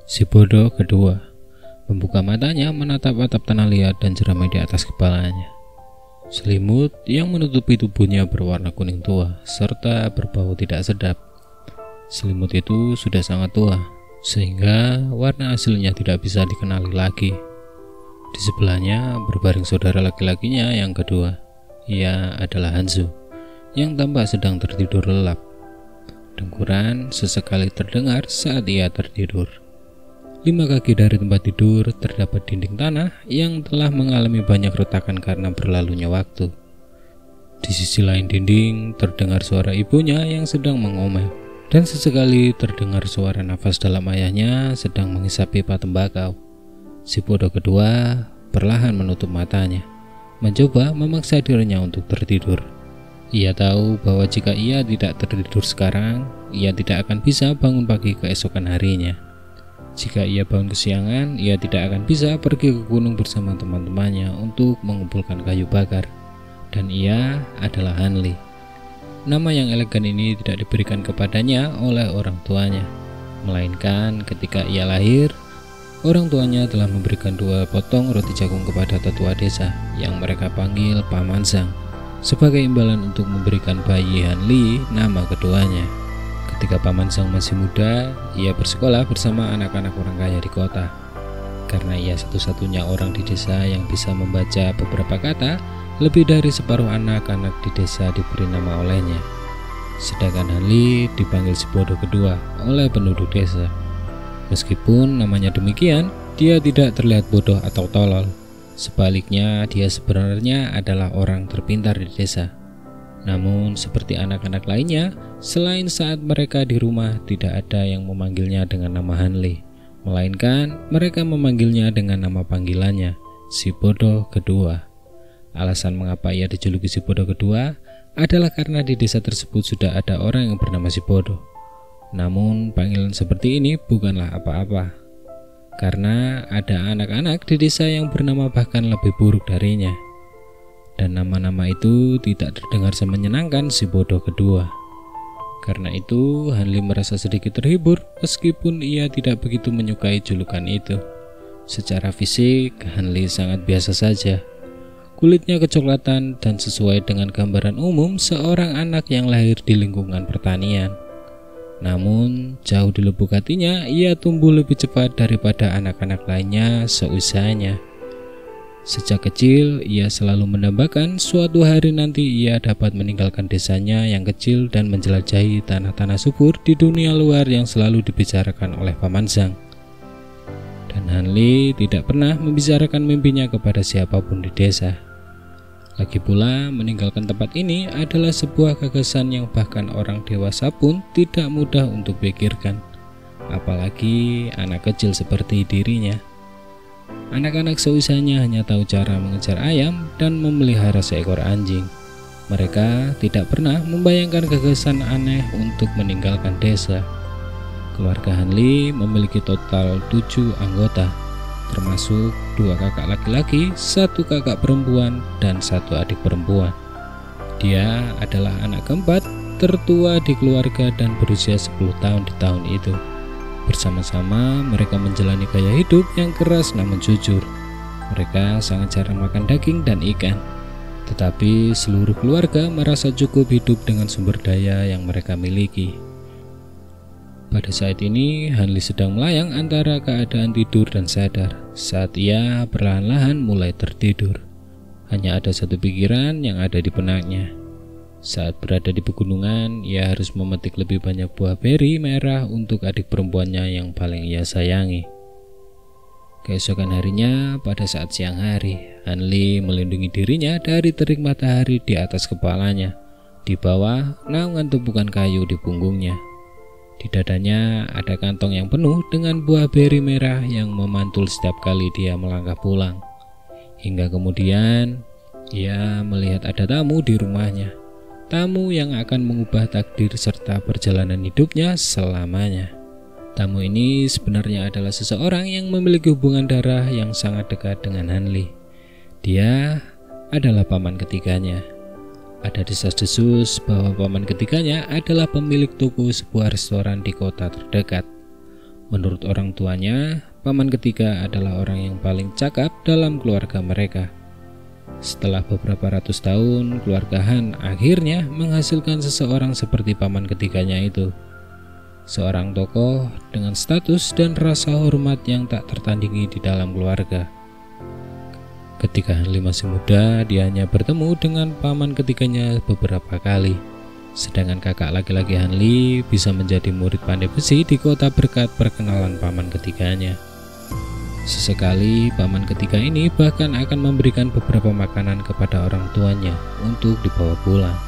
Si bodoh kedua membuka matanya menatap atap tanah liat dan jeramai di atas kepalanya. Selimut yang menutupi tubuhnya berwarna kuning tua serta berbau tidak sedap. Selimut itu sudah sangat tua, sehingga warna aslinya tidak bisa dikenali lagi. Di sebelahnya berbaring saudara laki-lakinya yang kedua. Ia adalah Hanzo, yang tampak sedang tertidur lelap. Dengkuran sesekali terdengar saat ia tertidur. 5 kaki dari tempat tidur terdapat dinding tanah yang telah mengalami banyak retakan karena berlalunya waktu. Di sisi lain dinding terdengar suara ibunya yang sedang mengomel, dan sesekali terdengar suara nafas dalam ayahnya sedang menghisap pipa tembakau. Si bodoh kedua perlahan menutup matanya, mencoba memaksa dirinya untuk tertidur. Ia tahu bahwa jika ia tidak tertidur sekarang, ia tidak akan bisa bangun pagi keesokan harinya. Jika ia bangun kesiangan, ia tidak akan bisa pergi ke gunung bersama teman-temannya untuk mengumpulkan kayu bakar. Dan ia adalah Hanli. Nama yang elegan ini tidak diberikan kepadanya oleh orang tuanya, melainkan ketika ia lahir, orang tuanya telah memberikan 2 potong roti jagung kepada tetua desa yang mereka panggil Paman Sang, sebagai imbalan untuk memberikan bayi Hanli nama keduanya. Ketika Paman Sang masih muda, ia bersekolah bersama anak-anak orang kaya di kota. Karena ia satu-satunya orang di desa yang bisa membaca beberapa kata, lebih dari separuh anak-anak di desa diberi nama olehnya. Sedangkan Hanli dipanggil si bodoh kedua oleh penduduk desa. Meskipun namanya demikian, dia tidak terlihat bodoh atau tolol. Sebaliknya, dia sebenarnya adalah orang terpintar di desa. Namun seperti anak-anak lainnya, selain saat mereka di rumah, tidak ada yang memanggilnya dengan nama Hanli, melainkan mereka memanggilnya dengan nama panggilannya, si bodoh kedua. Alasan mengapa ia dijuluki si bodoh kedua adalah karena di desa tersebut sudah ada orang yang bernama si bodoh. Namun panggilan seperti ini bukanlah apa-apa, karena ada anak-anak di desa yang bernama bahkan lebih buruk darinya. Dan nama-nama itu tidak terdengar semenyenangkan si bodoh kedua. Karena itu Hanli merasa sedikit terhibur meskipun ia tidak begitu menyukai julukan itu. Secara fisik Hanli sangat biasa saja. Kulitnya kecoklatan dan sesuai dengan gambaran umum seorang anak yang lahir di lingkungan pertanian. Namun jauh di lubuk hatinya ia tumbuh lebih cepat daripada anak-anak lainnya seusianya. Sejak kecil, ia selalu mendambakan suatu hari nanti ia dapat meninggalkan desanya yang kecil dan menjelajahi tanah-tanah subur di dunia luar yang selalu dibicarakan oleh Paman Sang. Dan Hanli tidak pernah membicarakan mimpinya kepada siapapun di desa. Lagi pula, meninggalkan tempat ini adalah sebuah gagasan yang bahkan orang dewasa pun tidak mudah untuk pikirkan, apalagi anak kecil seperti dirinya. Anak-anak seusianya hanya tahu cara mengejar ayam dan memelihara seekor anjing. Mereka tidak pernah membayangkan gagasan aneh untuk meninggalkan desa. Keluarga Hanli memiliki total 7 anggota, termasuk 2 kakak laki-laki, 1 kakak perempuan, dan 1 adik perempuan. Dia adalah anak keempat tertua di keluarga dan berusia 10 tahun di tahun itu. Bersama-sama mereka menjalani gaya hidup yang keras namun jujur. Mereka sangat jarang makan daging dan ikan. Tetapi seluruh keluarga merasa cukup hidup dengan sumber daya yang mereka miliki. Pada saat ini Hanli sedang melayang antara keadaan tidur dan sadar saat ia perlahan-lahan mulai tertidur. Hanya ada satu pikiran yang ada di benaknya. Saat berada di pegunungan, ia harus memetik lebih banyak buah beri merah untuk adik perempuannya yang paling ia sayangi. Keesokan harinya, pada saat siang hari, Hanli melindungi dirinya dari terik matahari di atas kepalanya. Di bawah, naungan tumpukan kayu di punggungnya. Di dadanya ada kantong yang penuh dengan buah beri merah yang memantul setiap kali dia melangkah pulang. Hingga kemudian, ia melihat ada tamu di rumahnya. Tamu yang akan mengubah takdir serta perjalanan hidupnya selamanya. Tamu ini sebenarnya adalah seseorang yang memiliki hubungan darah yang sangat dekat dengan Hanli. Dia adalah paman ketiganya. Ada desas-desus bahwa paman ketiganya adalah pemilik toko sebuah restoran di kota terdekat. Menurut orang tuanya, paman ketiga adalah orang yang paling cakap dalam keluarga mereka. Setelah beberapa ratus tahun, keluarga Han akhirnya menghasilkan seseorang seperti paman ketiganya itu. Seorang tokoh dengan status dan rasa hormat yang tak tertandingi di dalam keluarga. Ketika Han Li masih muda, dia hanya bertemu dengan paman ketiganya beberapa kali. Sedangkan kakak laki-laki Han Li bisa menjadi murid pandai besi di kota berkat perkenalan paman ketiganya. Sesekali paman ketiga ini bahkan akan memberikan beberapa makanan kepada orang tuanya untuk dibawa pulang.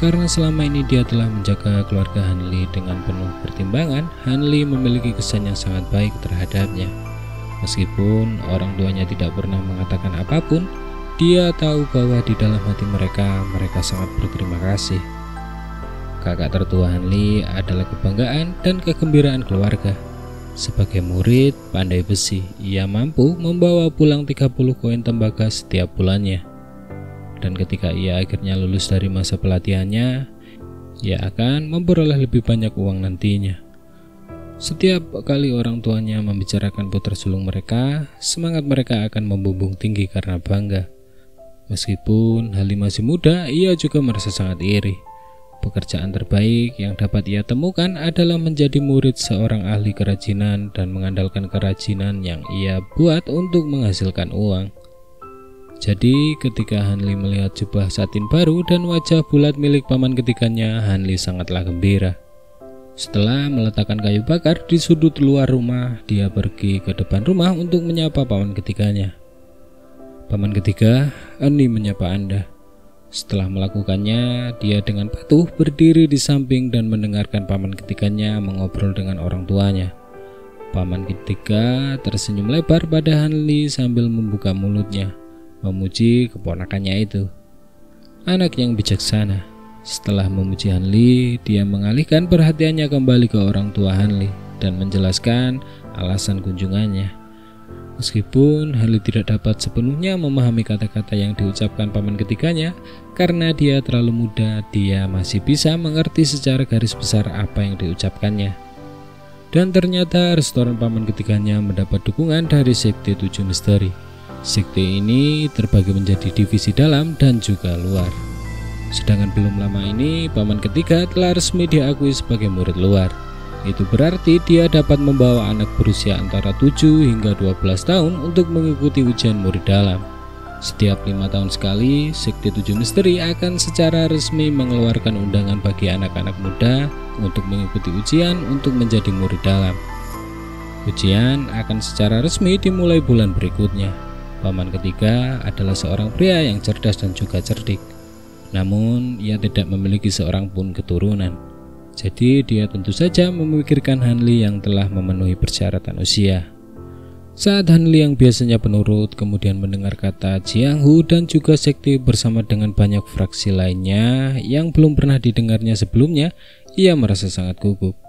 Karena selama ini dia telah menjaga keluarga Han Li dengan penuh pertimbangan, Han Li memiliki kesan yang sangat baik terhadapnya. Meskipun orang tuanya tidak pernah mengatakan apapun, dia tahu bahwa di dalam hati mereka sangat berterima kasih. Kakak tertua Han Li adalah kebanggaan dan kegembiraan keluarga. Sebagai murid pandai besi, ia mampu membawa pulang 30 koin tembaga setiap bulannya. Dan ketika ia akhirnya lulus dari masa pelatihannya, ia akan memperoleh lebih banyak uang nantinya. Setiap kali orang tuanya membicarakan putra sulung mereka, semangat mereka akan membumbung tinggi karena bangga. Meskipun Han Li masih muda, ia juga merasa sangat iri. Pekerjaan terbaik yang dapat ia temukan adalah menjadi murid seorang ahli kerajinan dan mengandalkan kerajinan yang ia buat untuk menghasilkan uang. Jadi ketika Han Li melihat jubah satin baru dan wajah bulat milik paman ketiganya, Han Li sangatlah gembira. Setelah meletakkan kayu bakar di sudut luar rumah, dia pergi ke depan rumah untuk menyapa paman ketiganya. Paman ketiga, Ani menyapa Anda. Setelah melakukannya, dia dengan patuh berdiri di samping dan mendengarkan paman ketiganya mengobrol dengan orang tuanya. Paman ketiga tersenyum lebar pada Han Li sambil membuka mulutnya, memuji keponakannya itu. Anak yang bijaksana. Setelah memuji Han Li, dia mengalihkan perhatiannya kembali ke orang tua Han Li dan menjelaskan alasan kunjungannya. Meskipun Han Li tidak dapat sepenuhnya memahami kata-kata yang diucapkan paman ketiganya, karena dia terlalu muda, dia masih bisa mengerti secara garis besar apa yang diucapkannya. Dan ternyata restoran paman ketiganya mendapat dukungan dari Sekte 7 Misteri. Sekte ini terbagi menjadi divisi dalam dan juga luar. Sedangkan belum lama ini, paman ketiga telah resmi diakui sebagai murid luar. Itu berarti dia dapat membawa anak berusia antara 7 hingga 12 tahun untuk mengikuti ujian murid dalam. Setiap 5 tahun sekali, Sekte 7 Misteri akan secara resmi mengeluarkan undangan bagi anak-anak muda untuk mengikuti ujian untuk menjadi murid dalam. Ujian akan secara resmi dimulai bulan berikutnya. Paman ketiga adalah seorang pria yang cerdas dan juga cerdik. Namun, ia tidak memiliki seorang pun keturunan. Jadi dia tentu saja memikirkan Han Li yang telah memenuhi persyaratan usia. Saat Han Li yang biasanya penurut kemudian mendengar kata Jianghu dan juga sekte bersama dengan banyak fraksi lainnya yang belum pernah didengarnya sebelumnya, ia merasa sangat gugup.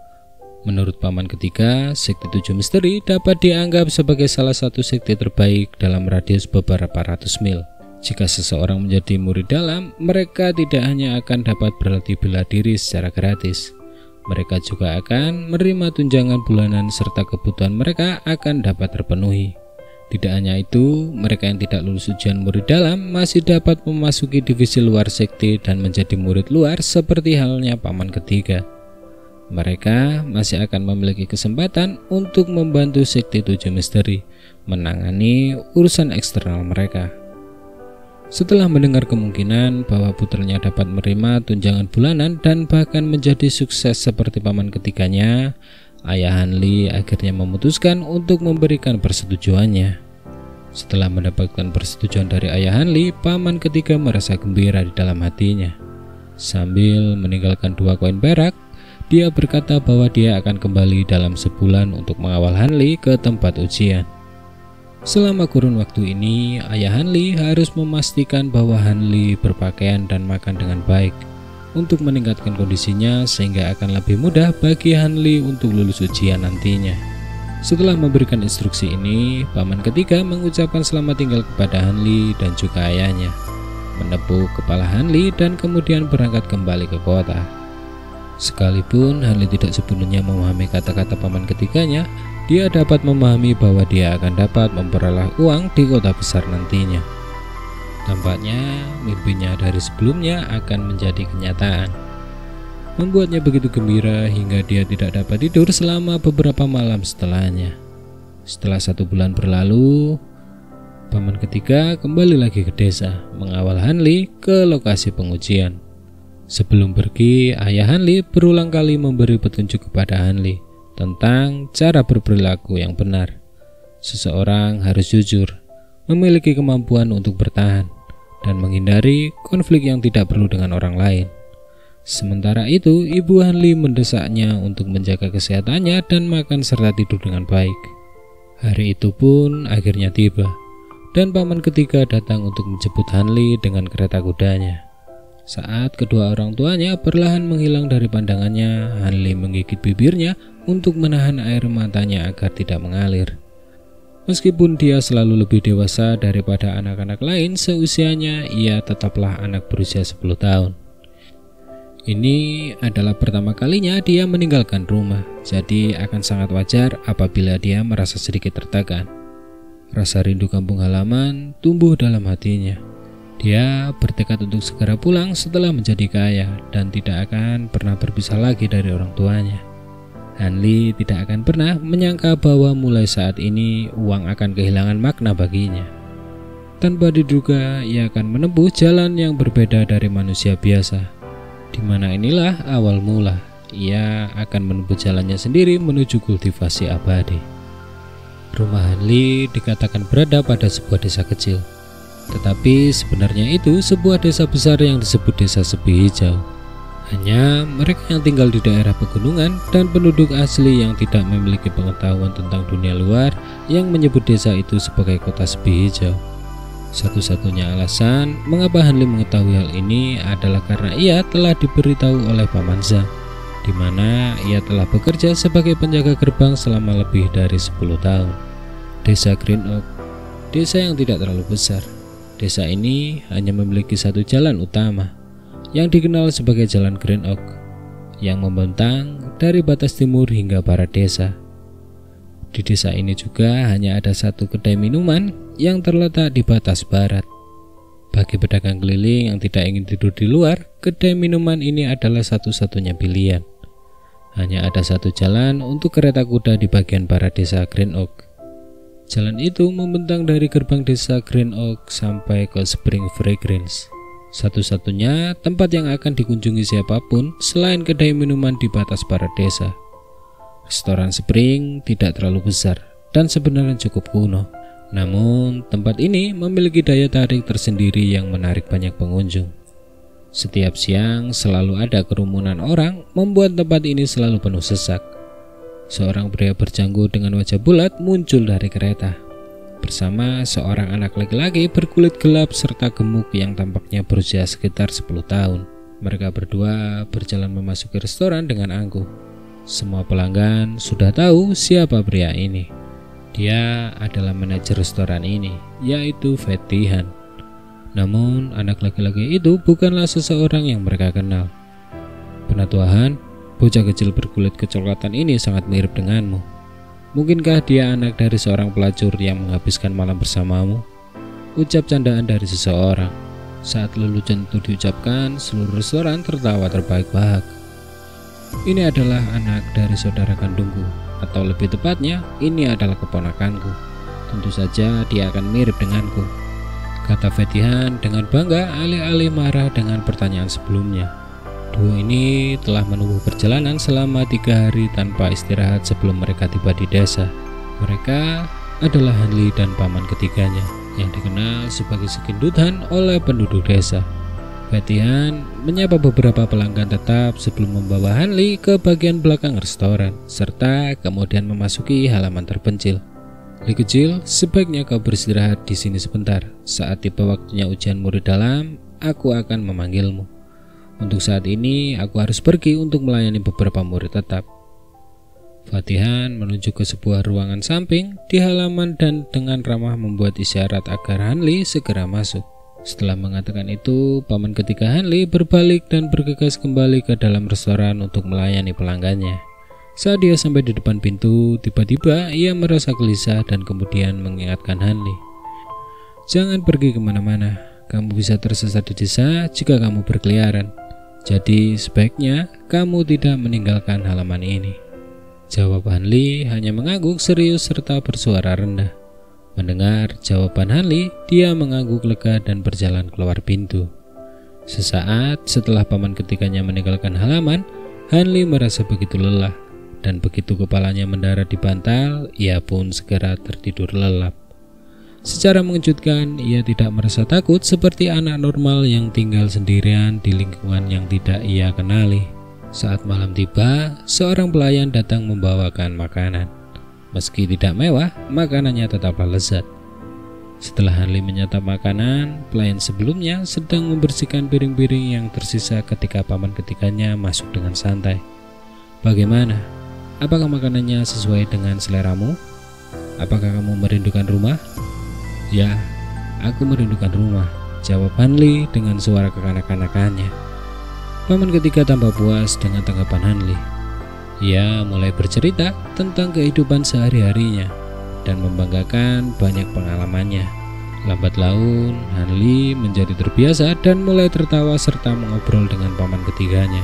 Menurut paman ketiga, Sekte 7 Misteri dapat dianggap sebagai salah satu sekte terbaik dalam radius beberapa ratus mil. Jika seseorang menjadi murid dalam, mereka tidak hanya akan dapat berlatih bela diri secara gratis, mereka juga akan menerima tunjangan bulanan serta kebutuhan mereka akan dapat terpenuhi. Tidak hanya itu, mereka yang tidak lulus ujian murid dalam masih dapat memasuki divisi luar sekte dan menjadi murid luar seperti halnya paman ketiga. Mereka masih akan memiliki kesempatan untuk membantu Sekte 7 Misteri menangani urusan eksternal mereka. Setelah mendengar kemungkinan bahwa putranya dapat menerima tunjangan bulanan dan bahkan menjadi sukses seperti paman ketiganya, ayah Han Li akhirnya memutuskan untuk memberikan persetujuannya. Setelah mendapatkan persetujuan dari ayah Han Li, paman ketiga merasa gembira di dalam hatinya. Sambil meninggalkan 2 koin perak, dia berkata bahwa dia akan kembali dalam sebulan untuk mengawal Han Li ke tempat ujian. Selama kurun waktu ini, ayah Han Li harus memastikan bahwa Han Li berpakaian dan makan dengan baik untuk meningkatkan kondisinya sehingga akan lebih mudah bagi Han Li untuk lulus ujian nantinya. Setelah memberikan instruksi ini, paman ketiga mengucapkan selamat tinggal kepada Han Li dan juga ayahnya, menepuk kepala Han Li dan kemudian berangkat kembali ke kota. Sekalipun Hanli tidak sepenuhnya memahami kata-kata paman ketiganya, dia dapat memahami bahwa dia akan dapat memperoleh uang di kota besar nantinya. Tampaknya mimpinya dari sebelumnya akan menjadi kenyataan. Membuatnya begitu gembira hingga dia tidak dapat tidur selama beberapa malam setelahnya. Setelah 1 bulan berlalu, paman ketiga kembali lagi ke desa mengawal Hanli ke lokasi pengujian. Sebelum pergi, ayah Hanli berulang kali memberi petunjuk kepada Hanli tentang cara berperilaku yang benar. Seseorang harus jujur, memiliki kemampuan untuk bertahan, dan menghindari konflik yang tidak perlu dengan orang lain. Sementara itu, ibu Hanli mendesaknya untuk menjaga kesehatannya dan makan serta tidur dengan baik. Hari itu pun akhirnya tiba, dan paman ketiga datang untuk menjemput Hanli dengan kereta kudanya. Saat kedua orang tuanya perlahan menghilang dari pandangannya, Hanli menggigit bibirnya untuk menahan air matanya agar tidak mengalir. Meskipun dia selalu lebih dewasa daripada anak-anak lain seusianya, ia tetaplah anak berusia 10 tahun. Ini adalah pertama kalinya dia meninggalkan rumah, jadi akan sangat wajar apabila dia merasa sedikit tertekan. Rasa rindu kampung halaman tumbuh dalam hatinya. Dia bertekad untuk segera pulang setelah menjadi kaya dan tidak akan pernah berpisah lagi dari orang tuanya. Hanli tidak akan pernah menyangka bahwa mulai saat ini uang akan kehilangan makna baginya. Tanpa diduga, ia akan menempuh jalan yang berbeda dari manusia biasa. Di mana inilah awal mula, ia akan menempuh jalannya sendiri menuju kultivasi abadi. Rumah Hanli dikatakan berada pada sebuah desa kecil. Tetapi sebenarnya itu sebuah desa besar yang disebut Desa Sebi Hijau. Hanya mereka yang tinggal di daerah pegunungan dan penduduk asli yang tidak memiliki pengetahuan tentang dunia luar yang menyebut desa itu sebagai kota Sebi Hijau. Satu-satunya alasan mengapa Hanli mengetahui hal ini adalah karena ia telah diberitahu oleh Paman Zhang, di mana ia telah bekerja sebagai penjaga gerbang selama lebih dari 10 tahun. Desa Green Oak, desa yang tidak terlalu besar. Desa ini hanya memiliki satu jalan utama yang dikenal sebagai Jalan Green Oak yang membentang dari batas timur hingga barat desa. Di desa ini juga hanya ada satu kedai minuman yang terletak di batas barat. Bagi pedagang keliling yang tidak ingin tidur di luar, kedai minuman ini adalah satu-satunya pilihan. Hanya ada satu jalan untuk kereta kuda di bagian barat desa Green Oak. Jalan itu membentang dari gerbang desa Green Oak sampai ke Spring Fragrance, satu-satunya tempat yang akan dikunjungi siapapun selain kedai minuman di batas barat desa. Restoran Spring tidak terlalu besar dan sebenarnya cukup kuno, namun tempat ini memiliki daya tarik tersendiri yang menarik banyak pengunjung. Setiap siang selalu ada kerumunan orang, membuat tempat ini selalu penuh sesak. Seorang pria berjanggut dengan wajah bulat muncul dari kereta bersama seorang anak laki-laki berkulit gelap serta gemuk yang tampaknya berusia sekitar 10 tahun. Mereka berdua berjalan memasuki restoran dengan angkuh. Semua pelanggan sudah tahu siapa pria ini. Dia adalah manajer restoran ini, yaitu Fatty Han. Namun anak laki-laki itu bukanlah seseorang yang mereka kenal. Penatua Han, bocah kecil berkulit kecoklatan ini sangat mirip denganmu. Mungkinkah dia anak dari seorang pelacur yang menghabiskan malam bersamamu? Ucap candaan dari seseorang. Saat lelucon itu diucapkan, seluruh restoran tertawa terbahak-bahak. Ini adalah anak dari saudara kandungku, atau lebih tepatnya, ini adalah keponakanku. Tentu saja dia akan mirip denganku, kata Fatty Han dengan bangga alih-alih marah dengan pertanyaan sebelumnya. Duo ini telah menempuh perjalanan selama 3 hari tanpa istirahat sebelum mereka tiba di desa. Mereka adalah Hanli dan paman ketiganya yang dikenal sebagai Sekindut Han oleh penduduk desa. Fatty Han menyapa beberapa pelanggan tetap sebelum membawa Hanli ke bagian belakang restoran, serta kemudian memasuki halaman terpencil. Li kecil, sebaiknya kau beristirahat di sini sebentar. Saat tiba waktunya ujian murid dalam, aku akan memanggilmu. Untuk saat ini, aku harus pergi untuk melayani beberapa murid tetap. Fatty Han menunjuk ke sebuah ruangan samping di halaman dan dengan ramah membuat isyarat agar Hanli segera masuk. Setelah mengatakan itu, paman ketiga Hanli berbalik dan bergegas kembali ke dalam restoran untuk melayani pelanggannya. Saat dia sampai di depan pintu, tiba-tiba ia merasa gelisah dan kemudian mengingatkan Hanli. Jangan pergi kemana-mana, kamu bisa tersesat di desa jika kamu berkeliaran. Jadi sebaiknya kamu tidak meninggalkan halaman ini. Jawab Hanli hanya mengangguk serius serta bersuara rendah. Mendengar jawaban Hanli, dia mengangguk lega dan berjalan keluar pintu. Sesaat setelah paman ketiganya meninggalkan halaman, Hanli merasa begitu lelah, dan begitu kepalanya mendarat di bantal, ia pun segera tertidur lelap. Secara mengejutkan, ia tidak merasa takut seperti anak normal yang tinggal sendirian di lingkungan yang tidak ia kenali. Saat malam tiba, seorang pelayan datang membawakan makanan. Meski tidak mewah, makanannya tetaplah lezat. Setelah Hanli menyantap makanan, pelayan sebelumnya sedang membersihkan piring-piring yang tersisa ketika paman ketiganya masuk dengan santai. Bagaimana? Apakah makanannya sesuai dengan seleramu? Apakah kamu merindukan rumah? Ya, aku merindukan rumah, jawab Hanli dengan suara kekanak-kanakannya. Paman ketiga tampak puas dengan tanggapan Hanli. Ia mulai bercerita tentang kehidupan sehari-harinya dan membanggakan banyak pengalamannya. Lambat laun, Hanli menjadi terbiasa dan mulai tertawa serta mengobrol dengan paman ketiganya.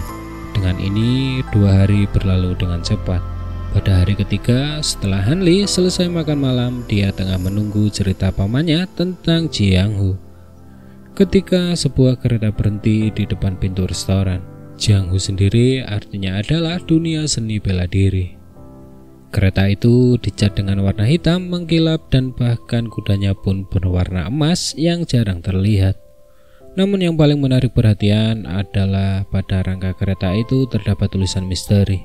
Dengan ini, 2 hari berlalu dengan cepat. Pada hari ketiga, setelah Hanli selesai makan malam, dia tengah menunggu cerita pamannya tentang Jianghu. Ketika sebuah kereta berhenti di depan pintu restoran. Jianghu sendiri artinya adalah dunia seni bela diri. Kereta itu dicat dengan warna hitam mengkilap dan bahkan kudanya pun berwarna emas yang jarang terlihat. Namun yang paling menarik perhatian adalah pada rangka kereta itu terdapat tulisan misteri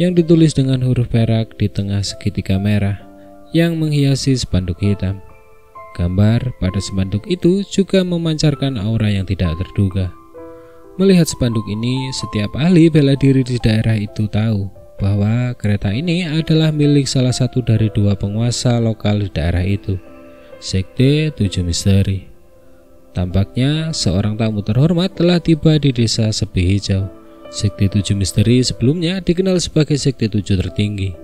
yang ditulis dengan huruf perak di tengah segitiga merah yang menghiasi spanduk hitam. Gambar pada spanduk itu juga memancarkan aura yang tidak terduga. Melihat spanduk ini, setiap ahli bela diri di daerah itu tahu bahwa kereta ini adalah milik salah satu dari 2 penguasa lokal di daerah itu, Sekte 7 Misteri. Tampaknya seorang tamu terhormat telah tiba di desa Sepi Hijau. Sekte 7 Misteri sebelumnya dikenal sebagai Sekte 7 tertinggi.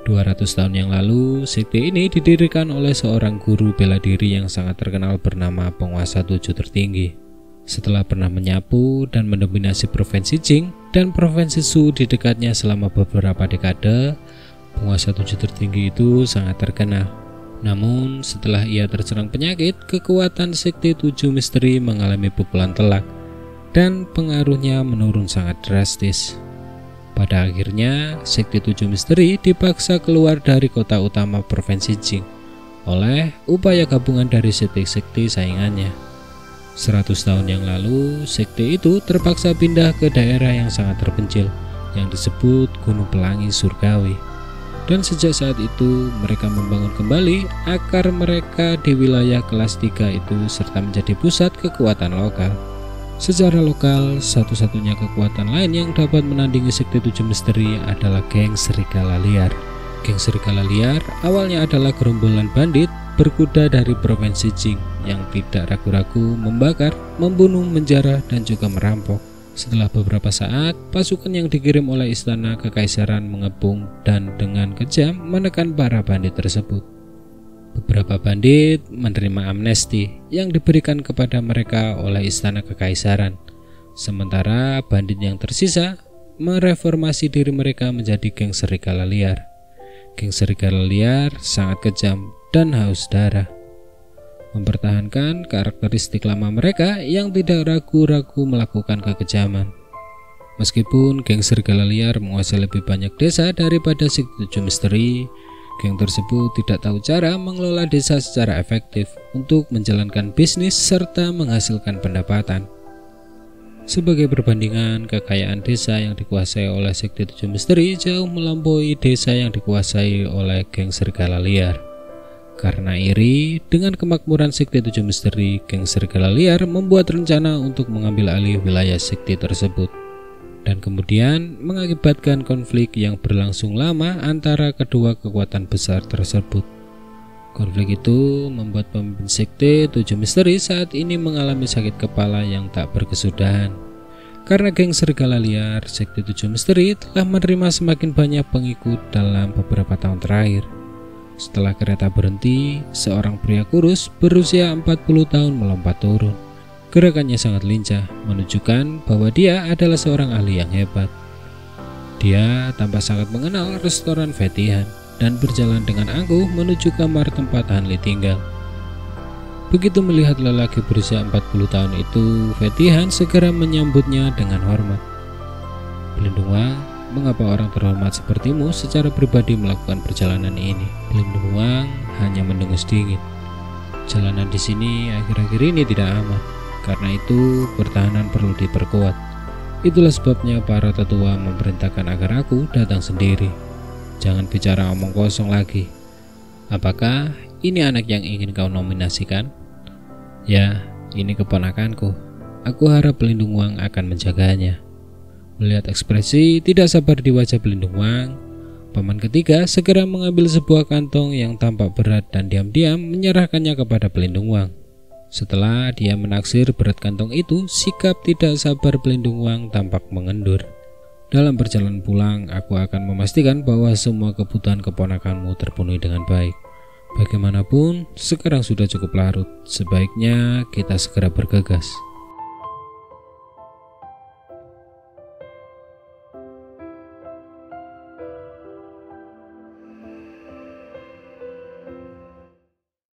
200 tahun yang lalu, sekte ini didirikan oleh seorang guru bela diri yang sangat terkenal bernama Penguasa 7 Tertinggi. Setelah pernah menyapu dan mendominasi provinsi Jing dan provinsi Shu di dekatnya selama beberapa dekade, Penguasa 7 Tertinggi itu sangat terkenal. Namun setelah ia terserang penyakit, kekuatan Sekte 7 Misteri mengalami pukulan telak dan pengaruhnya menurun sangat drastis. Pada akhirnya, Sekte 7 Misteri dipaksa keluar dari kota utama provinsi Jing oleh upaya gabungan dari sekte-sekte saingannya. 100 tahun yang lalu, sekte itu terpaksa pindah ke daerah yang sangat terpencil yang disebut Gunung Pelangi Surgawi. Dan sejak saat itu, mereka membangun kembali akar mereka di wilayah kelas 3 itu serta menjadi pusat kekuatan lokal. Secara lokal, satu-satunya kekuatan lain yang dapat menandingi Sekte 7 Misteri adalah geng Serigala Liar. Geng Serigala Liar awalnya adalah gerombolan bandit berkuda dari provinsi Jing yang tidak ragu-ragu membakar, membunuh, menjarah, dan juga merampok. Setelah beberapa saat, pasukan yang dikirim oleh istana kekaisaran mengepung dan dengan kejam menekan para bandit tersebut. Beberapa bandit menerima amnesti yang diberikan kepada mereka oleh istana kekaisaran. Sementara bandit yang tersisa mereformasi diri mereka menjadi geng Serigala Liar. Geng Serigala Liar sangat kejam dan haus darah, mempertahankan karakteristik lama mereka yang tidak ragu-ragu melakukan kekejaman. Meskipun geng Serigala Liar menguasai lebih banyak desa daripada Sekte 7 Misteri, geng tersebut tidak tahu cara mengelola desa secara efektif untuk menjalankan bisnis serta menghasilkan pendapatan. Sebagai perbandingan, kekayaan desa yang dikuasai oleh Sekte 7 Misteri jauh melampaui desa yang dikuasai oleh geng Serigala Liar. Karena iri dengan kemakmuran Sekte 7 Misteri, geng Serigala Liar membuat rencana untuk mengambil alih wilayah sekte tersebut dan kemudian mengakibatkan konflik yang berlangsung lama antara kedua kekuatan besar tersebut. Konflik itu membuat pemimpin sekte 7 misteri saat ini mengalami sakit kepala yang tak berkesudahan. Karena geng serigala liar, sekte 7 misteri telah menerima semakin banyak pengikut dalam beberapa tahun terakhir. Setelah kereta berhenti, seorang pria kurus berusia 40 tahun melompat turun. Gerakannya sangat lincah, menunjukkan bahwa dia adalah seorang ahli yang hebat. Dia tampak sangat mengenal restoran Fetihan dan berjalan dengan angkuh menuju kamar tempat Hanli tinggal. Begitu melihat lelaki berusia 40 tahun itu, Fetihan segera menyambutnya dengan hormat. "Pelindung Wang, mengapa orang terhormat sepertimu secara pribadi melakukan perjalanan ini?" Pelindung Wang hanya mendengus dingin. "Jalanan di sini akhir-akhir ini tidak aman, karena itu pertahanan perlu diperkuat. Itulah sebabnya para tetua memerintahkan agar aku datang sendiri. Jangan bicara omong kosong lagi. Apakah ini anak yang ingin kau nominasikan?" "Ya, ini keponakanku. Aku harap Pelindung Wang akan menjaganya." Melihat ekspresi tidak sabar di wajah Pelindung Wang, paman ketiga segera mengambil sebuah kantong yang tampak berat dan diam-diam menyerahkannya kepada Pelindung Wang. Setelah dia menaksir berat kantong itu, sikap tidak sabar Pelindung Wang tampak mengendur. "Dalam perjalanan pulang, aku akan memastikan bahwa semua kebutuhan keponakanmu terpenuhi dengan baik. Bagaimanapun, sekarang sudah cukup larut. Sebaiknya kita segera bergegas."